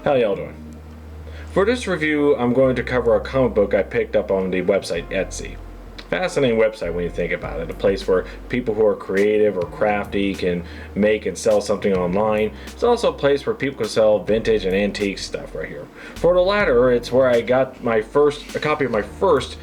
How y'all doing? For this review, I'm going to cover a comic book I picked up on the website Etsy. Fascinating website when you think about it. A place where people who are creative or crafty can make and sell something online. It's also a place where people can sell vintage and antique stuff right here. For the latter, it's where I got a copy of my first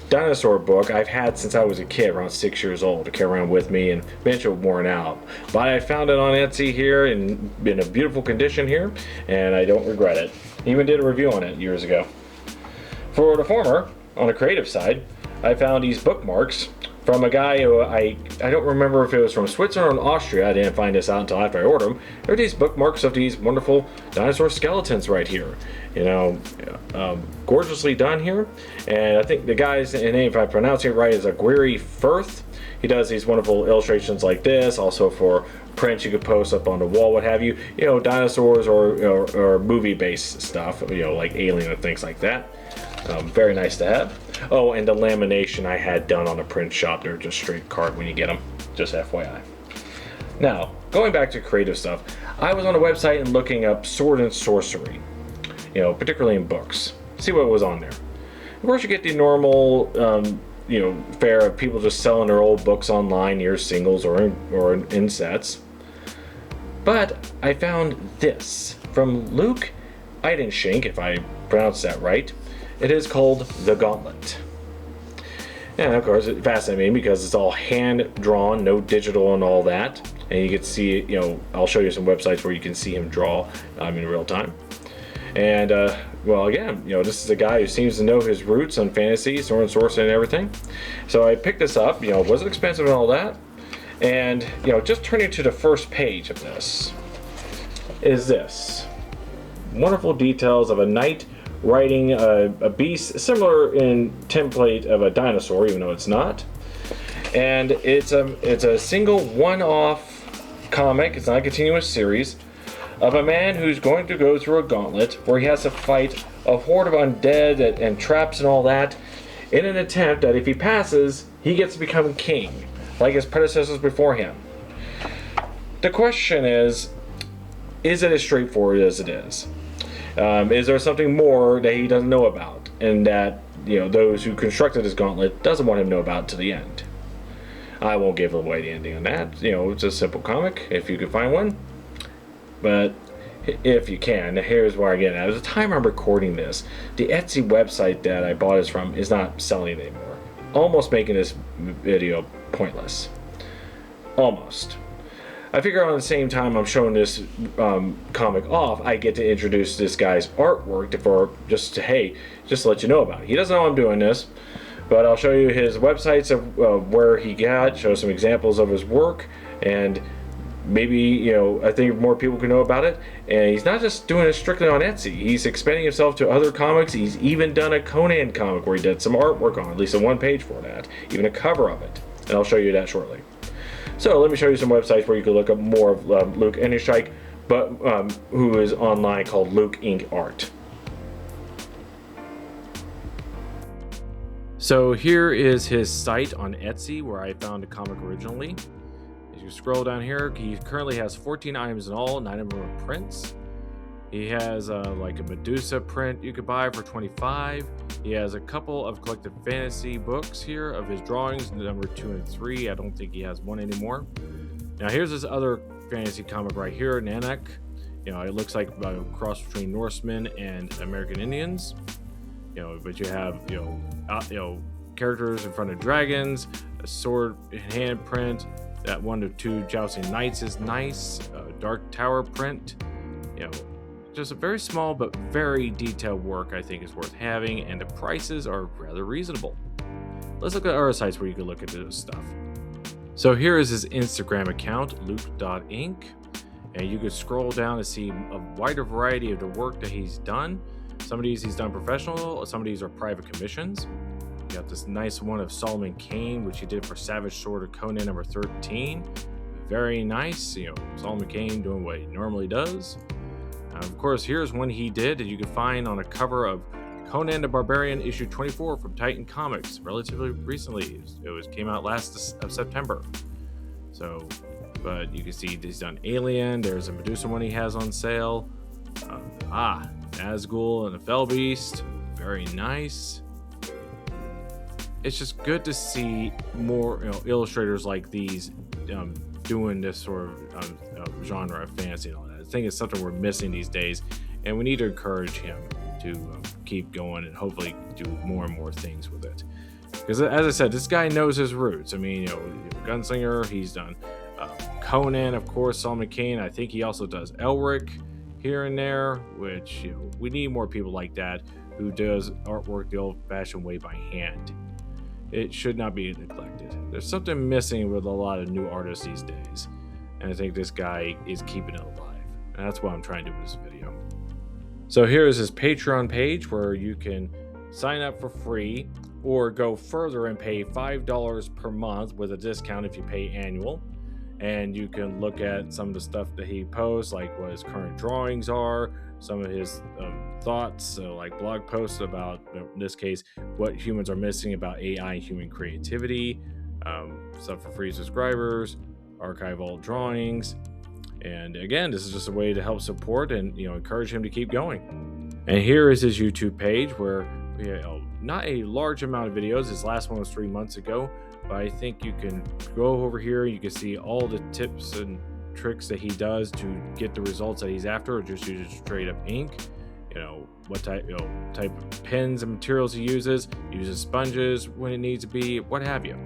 dinosaur book I've had since I was a kid, around 6 years old, to carry around with me and eventually worn out. But I found it on Etsy here in a beautiful condition here, and I don't regret it. Even did a review on it years ago. For the former, on the creative side, I found these bookmarks from a guy who I don't remember if it was from Switzerland or Austria. I didn't find this out until after I ordered them. There are these bookmarks of these wonderful dinosaur skeletons right here. Gorgeously done here. And I think the guy's name, if I pronounce it right, is Aguirre Firth. He does these wonderful illustrations like this, also for prints you could post up on the wall, what have you. Dinosaurs or movie-based stuff, like Alien and things like that. Very nice to have. Oh, and the lamination I had done on a print shop. They're just straight card when you get them, just FYI. Now, going back to creative stuff, I was on a website and looking up sword and sorcery, particularly in books. See what was on there. Of course, you get the normal, fare of people just selling their old books online, either singles or in sets. But I found this from Luke Eidenshinck, if I pronounced that right. It is called The Gauntlet. And of course, it fascinates me because it's all hand drawn, no digital and all that. And you can see, I'll show you some websites where you can see him draw in real time. And, again, this is a guy who seems to know his roots on fantasy, sword and sorcery and everything. So I picked this up, wasn't expensive and all that. And, just turning to the first page of this is this. Wonderful details of a knight riding a beast similar in template of a dinosaur, even though it's not. And it's a single one-off comic. It's not a continuous series of a man who's going to go through a gauntlet where he has to fight a horde of undead and traps and all that in an attempt that if he passes, he gets to become king, like his predecessors before him. The question is it as straightforward as it is? Is there something more that he doesn't know about, and that those who constructed his gauntlet doesn't want him to know about to the end? I won't give away the ending on that. It's a simple comic if you can find one. But if you can, here's where I get at. At the time I'm recording this, the Etsy website that I bought this from is not selling anymore, almost making this video pointless. Almost. I figure on the same time I'm showing this comic off, I get to introduce this guy's artwork just to let you know about it. He doesn't know I'm doing this, but I'll show you his websites of where he got, show some examples of his work, and maybe, I think more people can know about it. And he's not just doing it strictly on Etsy. He's expanding himself to other comics. He's even done a Conan comic where he did some artwork on, at least a one page for that, even a cover of it. And I'll show you that shortly. So let me show you some websites where you can look up more of Luke Eidenshinck, but who is online, called Luke.ink.art. So here is his site on Etsy where I found the comic originally. As you scroll down here, he currently has 14 items in all, 9 of them are prints. He has like a Medusa print you could buy for $25. He has a couple of collected fantasy books here of his drawings, number 2 and 3. I don't think he has one anymore. Now here's this other fantasy comic right here, Nanak. It looks like a cross between Norsemen and American Indians. But you have characters in front of dragons, a sword hand print. That 1 to 2 jousting knights is nice. Dark Tower print. Just a very small but very detailed work I think is worth having, and the prices are rather reasonable. Let's look at other sites where you can look at this stuff. So here is his Instagram account, Luke.ink, and you can scroll down to see a wider variety of the work that he's done. Some of these he's done professional, some of these are private commissions. You got this nice one of Solomon Kane, which he did for Savage Sword of Conan number 13. Very nice, Solomon Kane doing what he normally does. Of course, here's one he did that you can find on a cover of Conan the Barbarian issue 24 from Titan Comics, relatively recently. It came out last of September. But you can see he's done Alien. There's a Medusa one he has on sale. Nazgul and the Fell Beast, very nice. It's just good to see more illustrators like these doing this sort of genre of fantasy and all that. I think it's something we're missing these days, and we need to encourage him to keep going and hopefully do more and more things with it. Because as I said, this guy knows his roots. I mean, Gunslinger, he's done Conan, of course, Solomon Kane. I think he also does Elric here and there, which we need more people like that who does artwork the old-fashioned way by hand. It should not be neglected. There's something missing with a lot of new artists these days, and I think this guy is keeping it alive, and that's what I'm trying to do with this video. So here is his Patreon page where you can sign up for free or go further and pay $5 per month with a discount if you pay annual. And you can look at some of the stuff that he posts, like what his current drawings are, some of his thoughts, so like blog posts about, in this case, what humans are missing about AI and human creativity, stuff for free subscribers, archive all drawings. And again, this is just a way to help support and encourage him to keep going. And here is his YouTube page where we have not a large amount of videos. His last one was 3 months ago, but I think you can go over here. You can see all the tips and tricks that he does to get the results that he's after, or just use straight up ink. What type of pens and materials he uses sponges when it needs to be, what have you.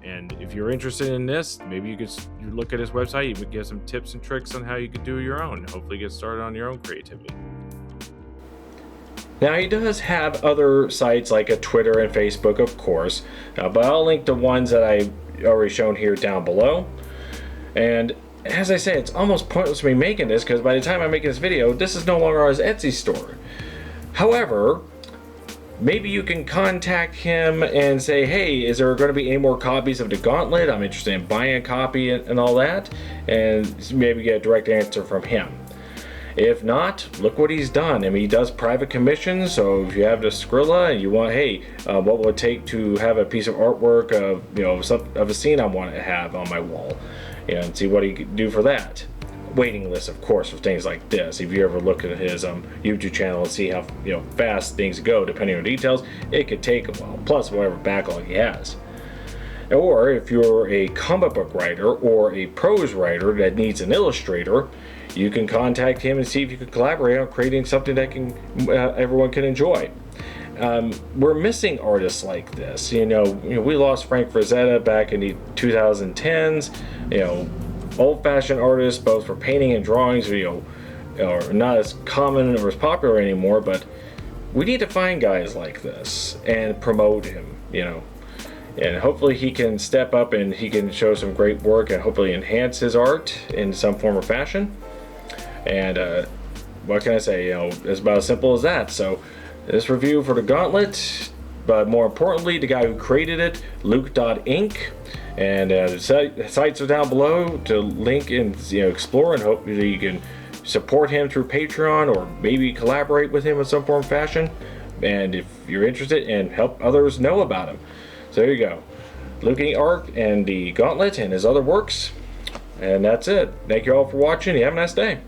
And if you're interested in this, maybe you could look at his website. You would get some tips and tricks on how you could do your own. Hopefully get started on your own creativity. Now, he does have other sites like a Twitter and Facebook, of course, but I'll link the ones that I already shown here down below. And as I say, it's almost pointless me making this, because by the time I'm making this video, this is no longer on his Etsy store. However, maybe you can contact him and say, hey, is there going to be any more copies of the Gauntlet? I'm interested in buying a copy and all that, and maybe get a direct answer from him. If not, look what he's done. I mean, he does private commissions, so if you have the Skrilla and you want, hey, what will it take to have a piece of artwork of a scene I want to have on my wall, and see what he can do for that. Waiting list, of course, for things like this. If you ever look at his YouTube channel and see how fast things go, depending on details, it could take a while, plus whatever backlog he has. Or if you're a comic book writer or a prose writer that needs an illustrator, you can contact him and see if you can collaborate on creating something that everyone can enjoy. We're missing artists like this. We lost Frank Frazetta back in the 2010s. Old-fashioned artists, both for painting and drawings, are not as common or as popular anymore. But we need to find guys like this and promote him. And hopefully he can step up and he can show some great work and hopefully enhance his art in some form or fashion. And what can I say? It's about as simple as that. So this review for the Gauntlet, but more importantly, the guy who created it, Luke.ink. And the sites are down below to link and explore, and hopefully you can support him through Patreon or maybe collaborate with him in some form or fashion. And if you're interested, and help others know about him. So there you go, Luke.ink and the Gauntlet and his other works. And that's it. Thank you all for watching. You have a nice day.